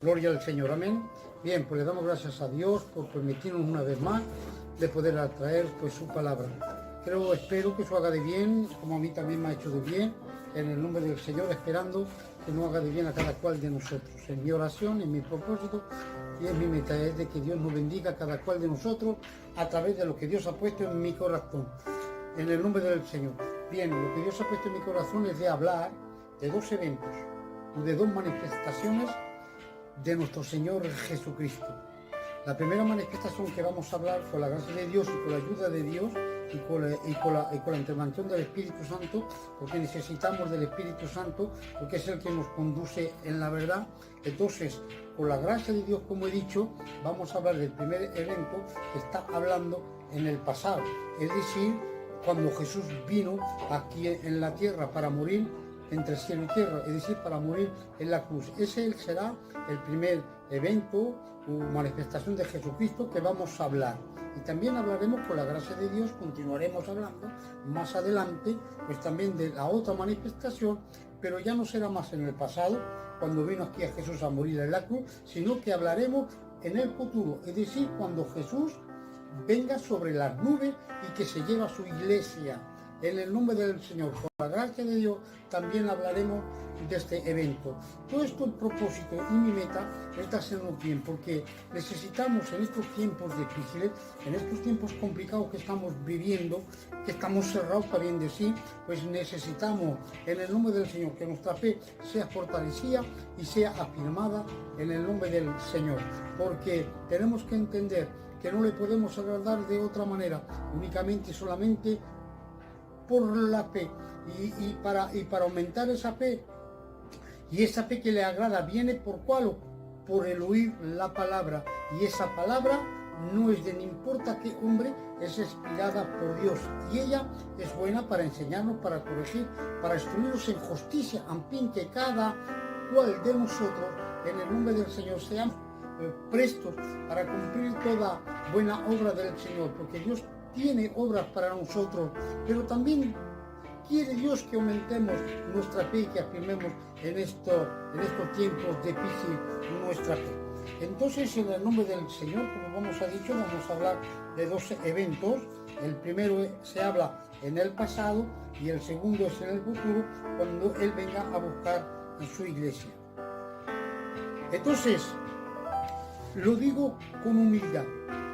Gloria al Señor, amén. Bien, pues le damos gracias a Dios por permitirnos una vez más de poder atraer pues su palabra. Espero que eso haga de bien, como a mí también me ha hecho de bien, en el nombre del Señor, esperando que nos haga de bien a cada cual de nosotros. En mi oración, en mi propósito y en mi meta es de que Dios nos bendiga a cada cual de nosotros a través de lo que Dios ha puesto en mi corazón. En el nombre del Señor. Bien, lo que Dios ha puesto en mi corazón es de hablar de dos eventos, de dos manifestaciones de nuestro Señor Jesucristo. La primera manifestación que vamos a hablar con la gracia de Dios y con la ayuda de Dios y con la intervención del Espíritu Santo, porque necesitamos del Espíritu Santo, porque es el que nos conduce en la verdad. Entonces, con la gracia de Dios, como he dicho, vamos a hablar del primer evento que está hablando en el pasado, es decir, cuando Jesús vino aquí en la tierra para morir entre cielo y tierra, es decir, para morir en la cruz. Ese será el primer evento o manifestación de Jesucristo que vamos a hablar. Y también hablaremos, con la gracia de Dios, continuaremos hablando más adelante, pues también de la otra manifestación, pero ya no será más en el pasado, cuando vino aquí a Jesús a morir en la cruz, sino que hablaremos en el futuro, es decir, cuando Jesús venga sobre las nubes y que se lleva a su iglesia. En el nombre del Señor, con la gracia de Dios, también hablaremos de este evento. Todo esto, el propósito y mi meta es hacernos bien, porque necesitamos en estos tiempos difíciles, en estos tiempos complicados que estamos viviendo, que estamos cerrados, para bien decir, pues necesitamos en el nombre del Señor que nuestra fe sea fortalecida y sea afirmada en el nombre del Señor, porque tenemos que entender que no le podemos agradar de otra manera, únicamente y solamente por la fe, y para aumentar esa fe, y esa fe que le agrada viene por cuál, por el oír la palabra, y esa palabra no es de ni importa qué hombre, es inspirada por Dios, y ella es buena para enseñarnos, para corregir, para instruirnos en justicia, a fin que cada cual de nosotros, en el nombre del Señor, seamos prestos para cumplir toda buena obra del Señor, porque Dios tiene obras para nosotros, pero también quiere Dios que aumentemos nuestra fe y que afirmemos en estos tiempos difíciles nuestra fe. Entonces, en el nombre del Señor, como vamos a hablar de dos eventos. El primero se habla en el pasado y el segundo es en el futuro, cuando Él venga a buscar a su iglesia. Entonces, lo digo con humildad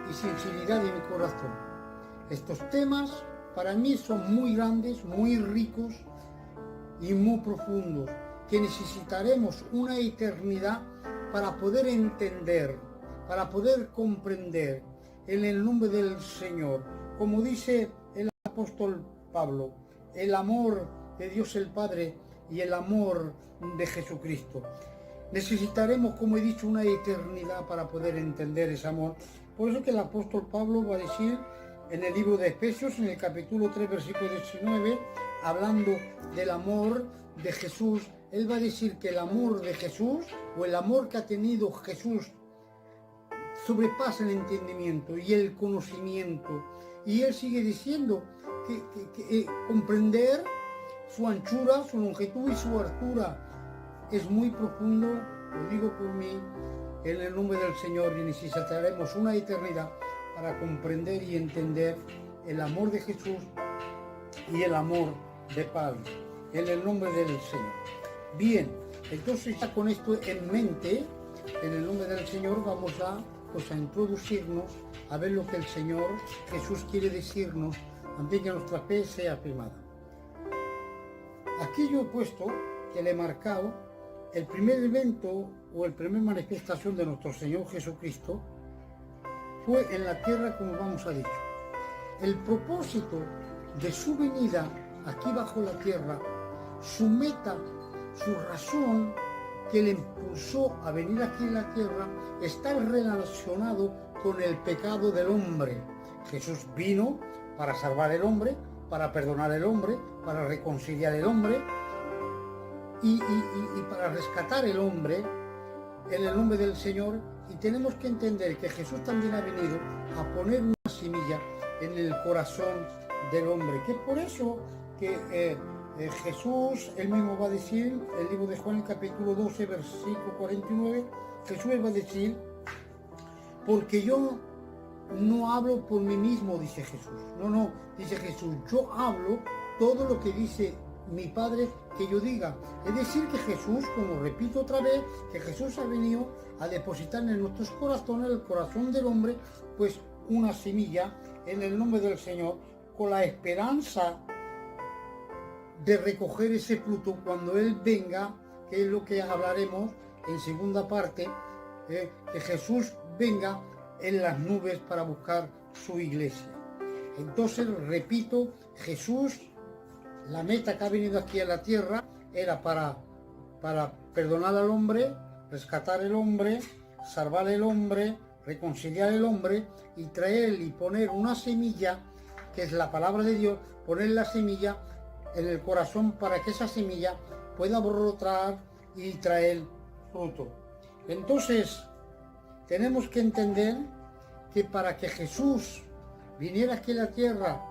y sinceridad de mi corazón. Estos temas para mí son muy grandes, muy ricos y muy profundos, que necesitaremos una eternidad para poder entender, para poder comprender en el nombre del Señor. Como dice el apóstol Pablo, el amor de Dios el Padre y el amor de Jesucristo. Necesitaremos, como he dicho, una eternidad para poder entender ese amor. Por eso que el apóstol Pablo va a decir en el libro de Efesios, en el capítulo 3, versículo 19, hablando del amor de Jesús, él va a decir que el amor de Jesús, o el amor que ha tenido Jesús, sobrepasa el entendimiento y el conocimiento. Y él sigue diciendo que comprender su anchura, su longitud y su altura es muy profundo. Lo digo por mí, en el nombre del Señor, y necesitaremos una eternidad para comprender y entender el amor de Jesús y el amor de Padre, en el nombre del Señor. Bien, entonces ya con esto en mente, en el nombre del Señor, vamos a introducirnos a ver lo que el Señor Jesús quiere decirnos antes que nuestra fe sea afirmada. Aquí yo he puesto, que le he marcado, el primer evento o el primer manifestación de nuestro Señor Jesucristo fue en la tierra, como vamos a dicho. El propósito de su venida aquí bajo la tierra, su meta, su razón que le impulsó a venir aquí en la tierra, está relacionado con el pecado del hombre. Jesús vino para salvar al hombre, para perdonar al hombre, para reconciliar al hombre y para rescatar al hombre en el nombre del Señor. Y tenemos que entender que Jesús también ha venido a poner una semilla en el corazón del hombre, que es por eso que Jesús, él mismo va a decir, el libro de Juan, el capítulo 12, versículo 49, Jesús va a decir, porque yo no hablo por mí mismo, dice Jesús. No, dice Jesús, yo hablo todo lo que dice mi Padre que yo diga. Es decir, que Jesús, como repito otra vez, que Jesús ha venido a depositar en nuestros corazones, el corazón del hombre, pues una semilla en el nombre del Señor, con la esperanza de recoger ese fruto cuando Él venga, que es lo que hablaremos en segunda parte, que Jesús venga en las nubes para buscar su iglesia. Entonces, repito, Jesús, la meta que ha venido aquí a la tierra era para perdonar al hombre, rescatar al hombre, salvar al hombre, reconciliar al hombre y traer y poner una semilla, que es la palabra de Dios, poner la semilla en el corazón para que esa semilla pueda brotar y traer fruto. Entonces, tenemos que entender que para que Jesús viniera aquí a la tierra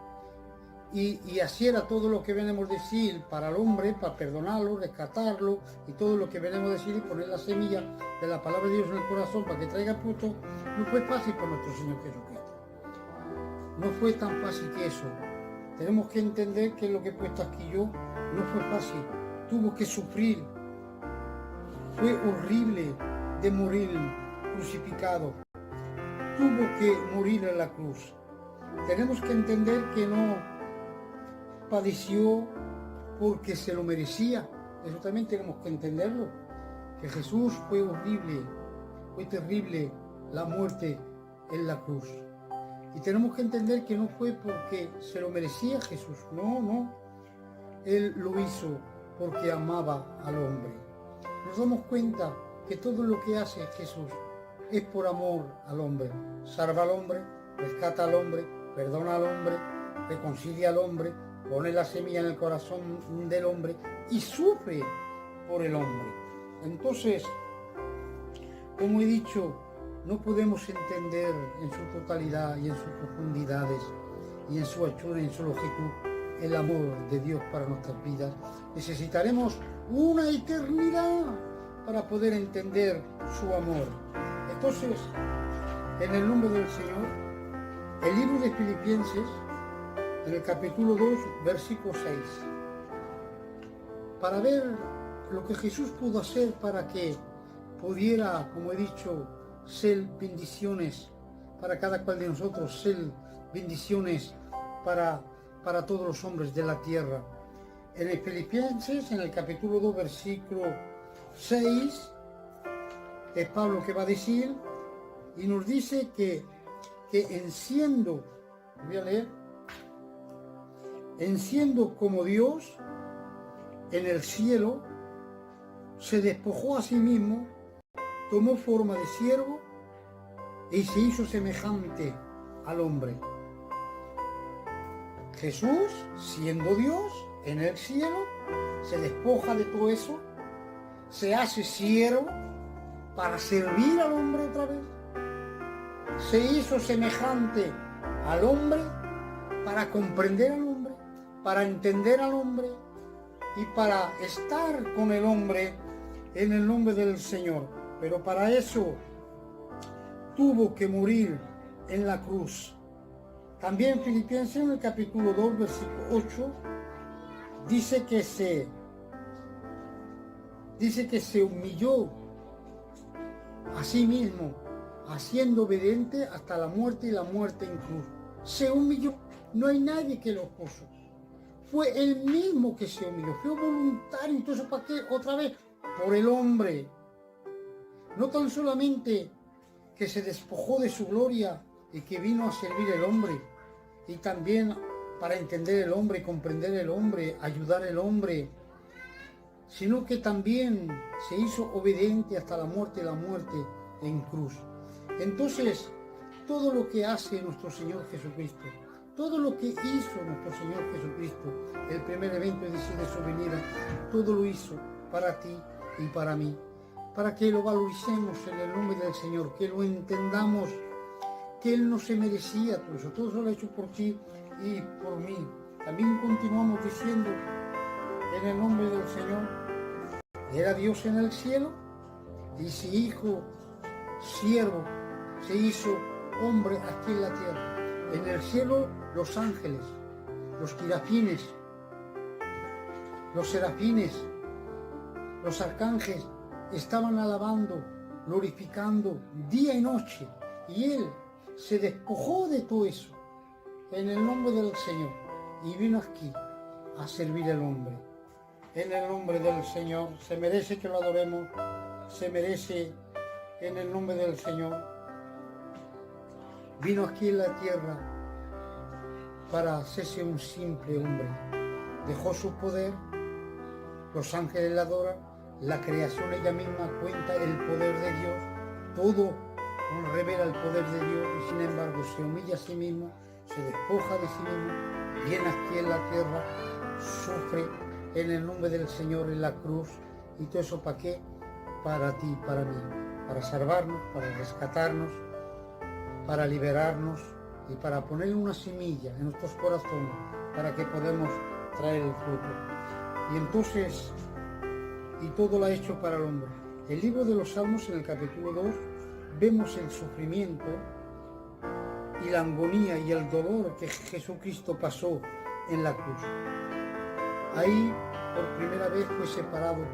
y hiciera todo lo que venimos a decir para el hombre, para perdonarlo, rescatarlo y todo lo que venimos a decir y poner la semilla de la palabra de Dios en el corazón para que traiga fruto, no fue fácil por nuestro Señor Jesucristo. No fue tan fácil que eso. Tenemos que entender que lo que he puesto aquí yo no fue fácil. Tuvo que sufrir. Fue horrible de morir crucificado. Tuvo que morir en la cruz. Tenemos que entender que no padeció porque se lo merecía. Eso también tenemos que entenderlo. Que Jesús fue horrible, fue terrible la muerte en la cruz. Y tenemos que entender que no fue porque se lo merecía Jesús. No. Él lo hizo porque amaba al hombre. Nos damos cuenta que todo lo que hace Jesús es por amor al hombre. Salva al hombre, rescata al hombre, perdona al hombre, reconcilia al hombre, pone la semilla en el corazón del hombre y sufre por el hombre. Entonces, como he dicho, no podemos entender en su totalidad y en sus profundidades y en su hechura y en su longitud el amor de Dios para nuestras vidas. Necesitaremos una eternidad para poder entender su amor. Entonces, en el nombre del Señor, el libro de Filipenses, en el capítulo 2, versículo 6, para ver lo que Jesús pudo hacer para que pudiera, como he dicho, ser bendiciones para cada cual de nosotros, ser bendiciones para todos los hombres de la tierra. En el Filipenses, en el capítulo 2, versículo 6, es Pablo que va a decir, y nos dice que voy a leer, en siendo como Dios en el cielo, se despojó a sí mismo, tomó forma de siervo y se hizo semejante al hombre. Jesús, siendo Dios en el cielo, se despoja de todo eso, se hace siervo para servir al hombre otra vez. Se hizo semejante al hombre para comprender al hombre, para entender al hombre y para estar con el hombre en el nombre del Señor. Pero para eso tuvo que morir en la cruz. También Filipenses en el capítulo 2, versículo 8, dice que se humilló a sí mismo, haciendo obediente hasta la muerte y la muerte en cruz. Se humilló, no hay nadie que lo puso. Fue él mismo que se humilló, fue voluntario. Entonces, ¿para qué? Otra vez, por el hombre. No tan solamente que se despojó de su gloria y que vino a servir el hombre, y también para entender el hombre, comprender el hombre, ayudar al hombre, sino que también se hizo obediente hasta la muerte y la muerte en cruz. Entonces, todo lo que hace nuestro Señor Jesucristo, todo lo que hizo nuestro Señor Jesucristo, el primer evento de su venida, todo lo hizo para ti y para mí, para que lo valoricemos en el nombre del Señor, que lo entendamos, que Él no se merecía todo eso lo ha hecho por ti y por mí. También continuamos diciendo en el nombre del Señor. Era Dios en el cielo y su hijo, siervo, se hizo hombre aquí en la tierra. En el cielo los ángeles, los quirafines, los serafines, los arcángeles estaban alabando, glorificando día y noche, y él se despojó de todo eso en el nombre del Señor y vino aquí a servir al hombre. En el nombre del Señor, se merece que lo adoremos, se merece en el nombre del Señor. Vino aquí en la tierra para hacerse un simple hombre. Dejó su poder, los ángeles la adoran, la creación ella misma cuenta el poder de Dios, todo revela el poder de Dios y sin embargo se humilla a sí mismo, se despoja de sí mismo, viene aquí en la tierra, sufre en el nombre del Señor en la cruz. ¿Y todo eso para qué? Para ti, para mí, para salvarnos, para rescatarnos, para liberarnos y para poner una semilla en nuestros corazones para que podamos traer el fruto. Y entonces, y todo lo ha hecho para el hombre. El libro de los Salmos, en el capítulo 2, vemos el sufrimiento y la agonía y el dolor que Jesucristo pasó en la cruz. Ahí, por primera vez, fue separado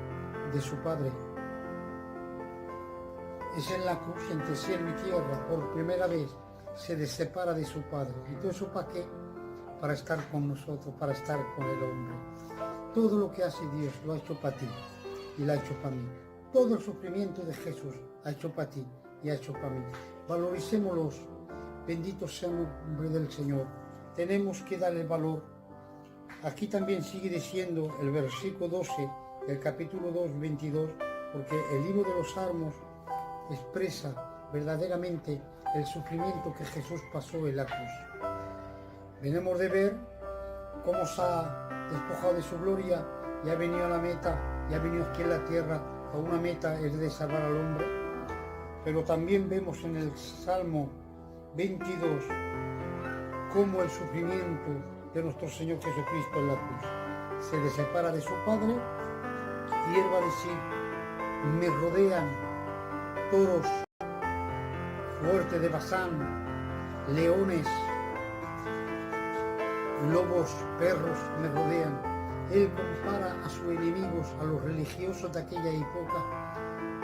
de su Padre. Es en la cruz, entre cielo y tierra, por primera vez se separa de su Padre. ¿Y todo eso para qué? Para estar con nosotros, para estar con el hombre. Todo lo que hace Dios lo ha hecho para ti y lo ha hecho para mí. Todo el sufrimiento de Jesús ha hecho para ti y ha hecho para mí. Valoricémoslos. Bendito sea el nombre del Señor. Tenemos que darle valor. Aquí también sigue diciendo el versículo 12 del capítulo 2, 22, porque el libro de los Salmos expresa verdaderamente el sufrimiento que Jesús pasó en la cruz. Venimos de ver cómo se ha despojado de su gloria y ha venido a la meta, y ha venido aquí en la tierra a una meta, es de salvar al hombre. Pero también vemos en el Salmo 22 cómo el sufrimiento de nuestro Señor Jesucristo en la cruz se le separa de su Padre, y él va a decir: me rodean toros fuertes de Basán, leones, lobos, perros me rodean. Él compara a sus enemigos, a los religiosos de aquella época,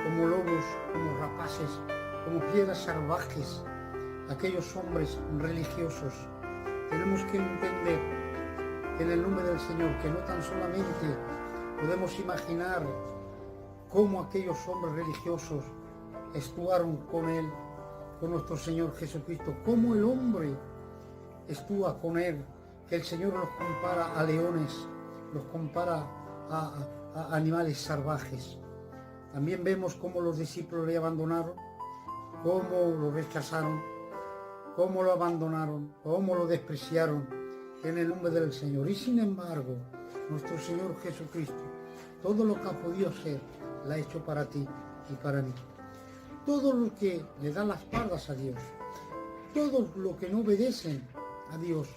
como lobos, como rapaces, como piedras salvajes, aquellos hombres religiosos. Tenemos que entender en el nombre del Señor que no tan solamente podemos imaginar cómo aquellos hombres religiosos estuaron con Él, con nuestro Señor Jesucristo, cómo el hombre estúa con Él, que el Señor los compara a leones, los compara a animales salvajes. También vemos cómo los discípulos le abandonaron, cómo lo rechazaron, cómo lo abandonaron, cómo lo despreciaron en el nombre del Señor. Y sin embargo, nuestro Señor Jesucristo, todo lo que ha podido hacer, lo ha hecho para ti y para mí. Todos los que le dan las espaldas a Dios, todos los que no obedecen a Dios,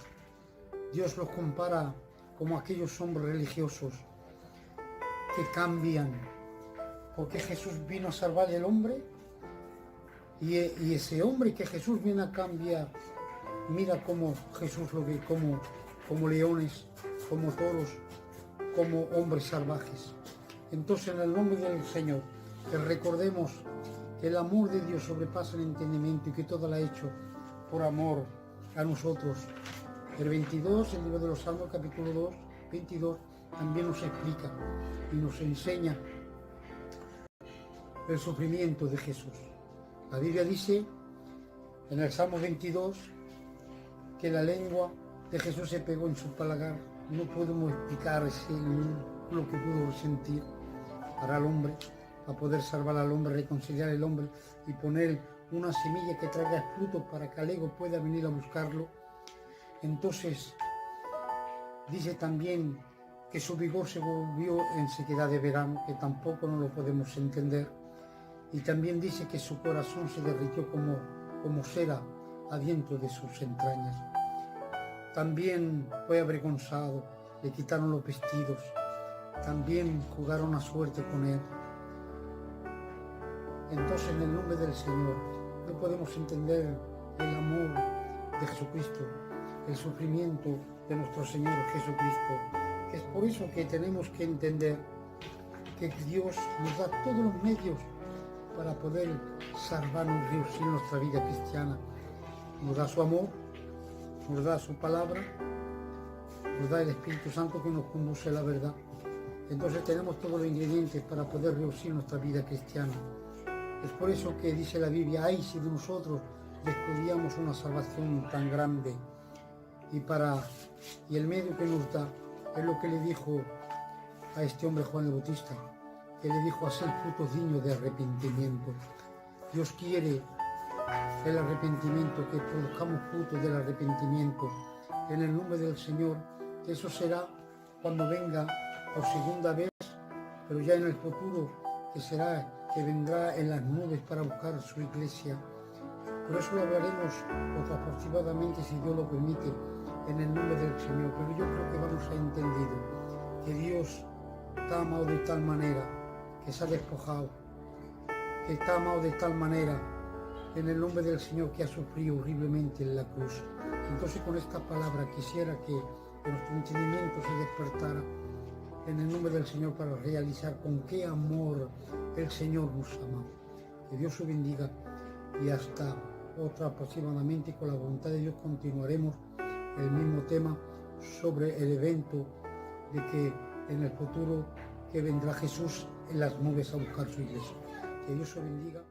Dios los compara como aquellos hombres religiosos que cambian, porque Jesús vino a salvar al hombre, y ese hombre que Jesús viene a cambiar, mira cómo Jesús lo ve, como leones, como toros, como hombres salvajes. Entonces, en el nombre del Señor, que recordemos que el amor de Dios sobrepasa el entendimiento y que todo lo ha hecho por amor a nosotros. El 22, el libro de los Salmos, capítulo 2, 22, también nos explica y nos enseña el sufrimiento de Jesús. La Biblia dice en el Salmo 22 que la lengua de Jesús se pegó en su paladar. No podemos explicar lo que pudo sentir para el hombre, para poder salvar al hombre, reconciliar al hombre y poner una semilla que traiga fruto para que el ego pueda venir a buscarlo. Entonces dice también que su vigor se volvió en sequedad de verano, que tampoco no lo podemos entender. Y también dice que su corazón se derritió como cera adentro de sus entrañas. También fue avergonzado, le quitaron los vestidos, también jugaron a suerte con él. Entonces, en el nombre del Señor, no podemos entender el amor de Jesucristo, el sufrimiento de nuestro Señor Jesucristo. Es por eso que tenemos que entender que Dios nos da todos los medios para poder salvarnos y reducir nuestra vida cristiana. Nos da su amor, nos da su palabra, nos da el Espíritu Santo que nos conduce a la verdad. Entonces tenemos todos los ingredientes para poder reducir nuestra vida cristiana. Es por eso que dice la Biblia, ay, si de nosotros descubríamos una salvación tan grande. Y el medio que nos da es lo que le dijo a este hombre Juan el Bautista, que le dijo hacer frutos dignos de arrepentimiento. Dios quiere el arrepentimiento, que produzcamos frutos del arrepentimiento en el nombre del Señor. Eso será cuando venga por segunda vez, pero ya en el futuro, que vendrá en las nubes para buscar su iglesia. Por eso lo hablaremos aproximadamente, si Dios lo permite, en el nombre del Señor. Pero yo creo que vamos a entender que Dios te ha amado de tal manera que se ha despojado, que te ha amado de tal manera en el nombre del Señor que ha sufrido horriblemente en la cruz. Entonces, con esta palabra quisiera que nuestro entendimiento se despertara en el nombre del Señor para realizar con qué amor el Señor nos ama. Que Dios os bendiga y hasta otra aproximadamente. Con la voluntad de Dios continuaremos el mismo tema sobre el evento de que en el futuro que vendrá Jesús en las nubes a buscar su iglesia. Que Dios os bendiga.